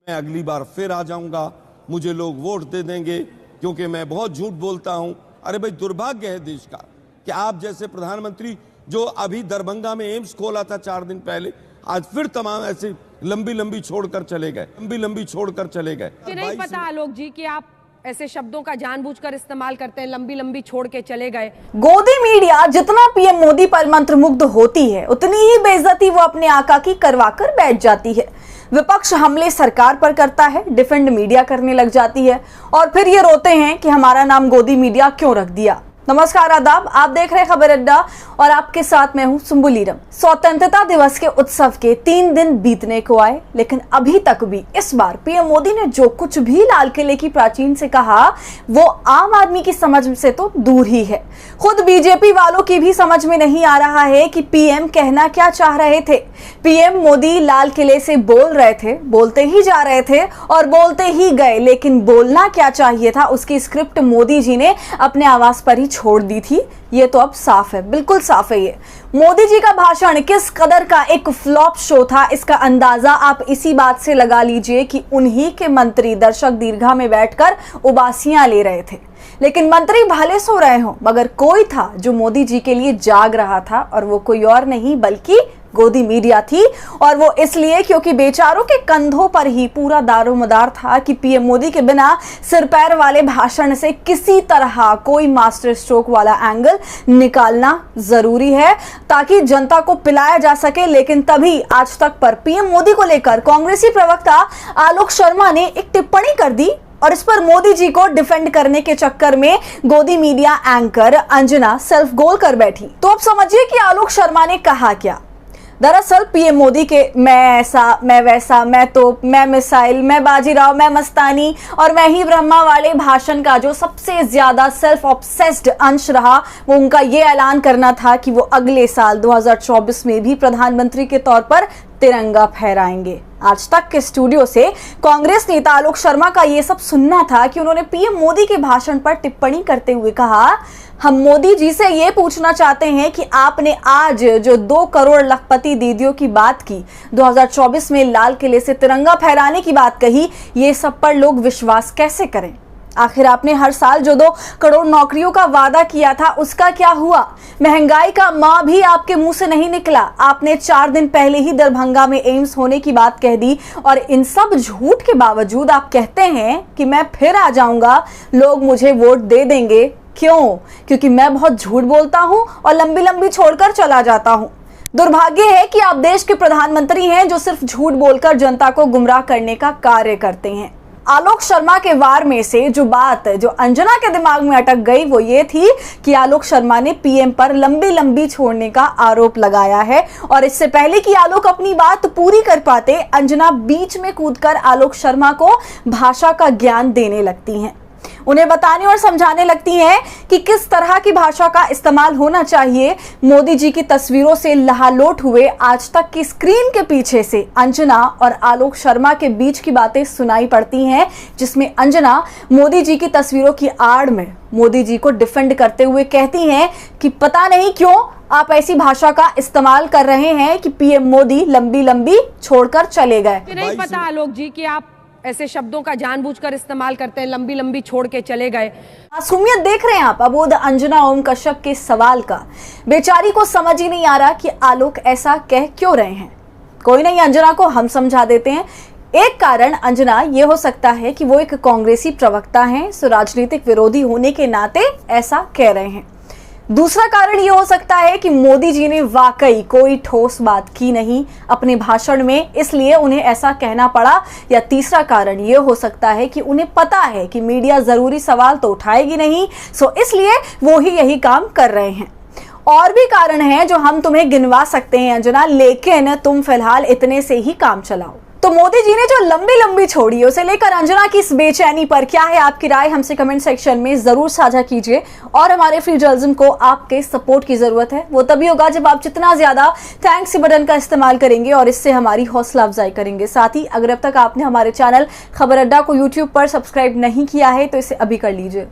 मैं अगली बार फिर आ जाऊंगा, मुझे लोग वोट दे देंगे क्योंकि मैं बहुत झूठ बोलता हूं। अरे भाई, दुर्भाग्य है देश का कि आप जैसे प्रधानमंत्री जो अभी दरभंगा में एम्स खोला था 4 दिन पहले, आज फिर तमाम ऐसे लंबी छोड़कर चले गए, लंबी छोड़कर चले गए। नहीं पता आलोक जी कि आप ऐसे शब्दों का जानबूझकर इस्तेमाल करते हैं, लंबी छोड़ के चले गए। गोदी मीडिया जितना पीएम मोदी पर मंत्रमुग्ध होती है, उतनी ही बेइज्जती वो अपने आका की करवाकर बैठ जाती है। विपक्ष हमले सरकार पर करता है, डिफेंड मीडिया करने लग जाती है और फिर ये रोते हैं कि हमारा नाम गोदी मीडिया क्यों रख दिया। नमस्कार, आदाब, आप देख रहे हैं खबर अड्डा और आपके साथ मैं हूं सुम्बुलीरम। स्वतंत्रता दिवस के उत्सव के 3 दिन बीतने को आए, लेकिन अभी तक भी इस बार पीएम मोदी ने जो कुछ भी लाल किले की प्राचीन से कहा, वो आम आदमी की समझ से तो दूर ही है। खुद बीजेपी वालों की भी समझ में नहीं आ रहा है कि पीएम कहना क्या चाह रहे थे। पीएम मोदी लाल किले से बोल रहे थे, बोलते ही जा रहे थे और बोलते ही गए, लेकिन बोलना क्या चाहिए था उसकी स्क्रिप्ट मोदी जी ने अपने आवाज पर ही छोड़ दी थी। ये तो अब साफ है, बिल्कुल साफ है। ये मोदी जी का भाषण किस कदर का एक फ्लॉप शो था, इसका अंदाजा आप इसी बात से लगा लीजिए कि उन्हीं के मंत्री दर्शक दीर्घा में बैठकर उबासियां ले रहे थे। लेकिन मंत्री भले सो रहे हो, मगर कोई था जो मोदी जी के लिए जाग रहा था और वो कोई और नहीं बल्कि गोदी मीडिया थी। और वो इसलिए क्योंकि बेचारों के कंधों पर ही पूरा दारोमदार था कि पीएम मोदी के बिना सिर पैर वाले भाषण से किसी तरह कोई मास्टर स्ट्रोक वाला एंगल निकालना जरूरी है ताकि जनता को पिलाया जा सके। लेकिन तभी आज तक पर पीएम मोदी को लेकर कांग्रेसी प्रवक्ता आलोक शर्मा ने एक टिप्पणी कर दी और इस पर मोदी जी को डिफेंड करने के चक्कर में गोदी media anchor Anjana self goal कर बैठी। तो अब समझिए कि आलोक शर्मा ने कहा क्या। दरअसल पीएम मोदी के मैं ऐसा, मैं वैसा, मैं तो, मैं मिसाइल, मैं बाजीराव, मैं मस्तानी और मैं ही ब्रह्मा वाले भाषण का जो सबसे ज्यादा सेल्फ ऑब्सेस्ड अंश रहा, वो उनका ये ऐलान करना था कि वो अगले साल 2024 में भी प्रधानमंत्री के तौर पर तिरंगा फहराएंगे। आज तक के स्टूडियो से कांग्रेस नेता आलोक शर्मा का ये सब सुनना था कि उन्होंने पीएम मोदी के भाषण पर टिप्पणी करते हुए कहा, हम मोदी जी से ये पूछना चाहते हैं कि आपने आज जो 2 करोड़ लखपति दीदियों की बात की, 2024 में लाल किले से तिरंगा फहराने की बात कही, ये सब पर लोग विश्वास कैसे करें? आखिर आपने हर साल जो 2 करोड़ नौकरियों का वादा किया था उसका क्या हुआ? महंगाई का मां भी आपके मुंह से नहीं निकला। आपने 4 दिन पहले ही दरभंगा में एम्स होने की बात कह दी और इन सब झूठ के बावजूद आप कहते हैं कि मैं फिर आ जाऊंगा, लोग मुझे वोट दे देंगे। क्यों? क्योंकि मैं बहुत झूठ बोलता हूं और लंबी छोड़कर चला जाता हूं। दुर्भाग्य है कि आप देश के प्रधानमंत्री हैं जो सिर्फ झूठ बोलकर जनता को गुमराह करने का कार्य करते हैं। आलोक शर्मा के वार में से जो बात जो अंजना के दिमाग में अटक गई वो ये थी कि आलोक शर्मा ने पीएम पर लंबी छोड़ने का आरोप लगाया है और इससे पहले कि आलोक अपनी बात पूरी कर पाते, अंजना बीच में कूदकर आलोक शर्मा को भाषा का ज्ञान देने लगती हैं। उन्हें बताने और समझाने लगती हैं कि किस तरह की भाषा का इस्तेमाल होना चाहिए। मोदी जी की तस्वीरों से लहालोट हुए आज तक की स्क्रीन के पीछे से अंजना और आलोक शर्मा के बीच की बातें सुनाई पड़ती हैं, जिसमें अंजना मोदी जी की तस्वीरों की आड़ में मोदी जी को डिफेंड करते हुए कहती हैं कि पता नहीं क्यों आप ऐसी भाषा का इस्तेमाल कर रहे हैं कि पीएम मोदी लंबी छोड़कर चले गए। नहीं पता आलोक जी कि आप ऐसे शब्दों का जानबूझकर इस्तेमाल करते हैं, लंबी छोड़ के चले गए। मासूमियत देख रहे हैं आप अबोध अंजना ओम कश्यप के सवाल का। बेचारी को समझ ही नहीं आ रहा कि आलोक ऐसा कह क्यों रहे हैं। कोई नहीं, अंजना को हम समझा देते हैं। एक कारण अंजना ये हो सकता है कि वो एक कांग्रेसी प्रवक्ता हैं, सो राजनीतिक विरोधी होने के नाते ऐसा कह रहे हैं। दूसरा कारण ये हो सकता है कि मोदी जी ने वाकई कोई ठोस बात की नहीं अपने भाषण में, इसलिए उन्हें ऐसा कहना पड़ा। या तीसरा कारण ये हो सकता है कि उन्हें पता है कि मीडिया जरूरी सवाल तो उठाएगी नहीं, सो इसलिए वो ही यही काम कर रहे हैं। और भी कारण हैं जो हम तुम्हें गिनवा सकते हैं अंजना, लेकिन तुम फिलहाल इतने से ही काम चलाओ। तो मोदी जी ने जो लंबी छोड़ी उसे लेकर अंजना की इस बेचैनी पर क्या है आपकी राय, हमसे कमेंट सेक्शन में जरूर साझा कीजिए। और हमारे फ्री जर्नलिज्म को आपके सपोर्ट की जरूरत है, वो तभी होगा जब आप जितना ज्यादा थैंक्स बटन का इस्तेमाल करेंगे और इससे हमारी हौसला अफजाई करेंगे। साथ ही अगर अब तक आपने हमारे चैनल खबर अड्डा को यूट्यूब पर सब्सक्राइब नहीं किया है तो इसे अभी कर लीजिए।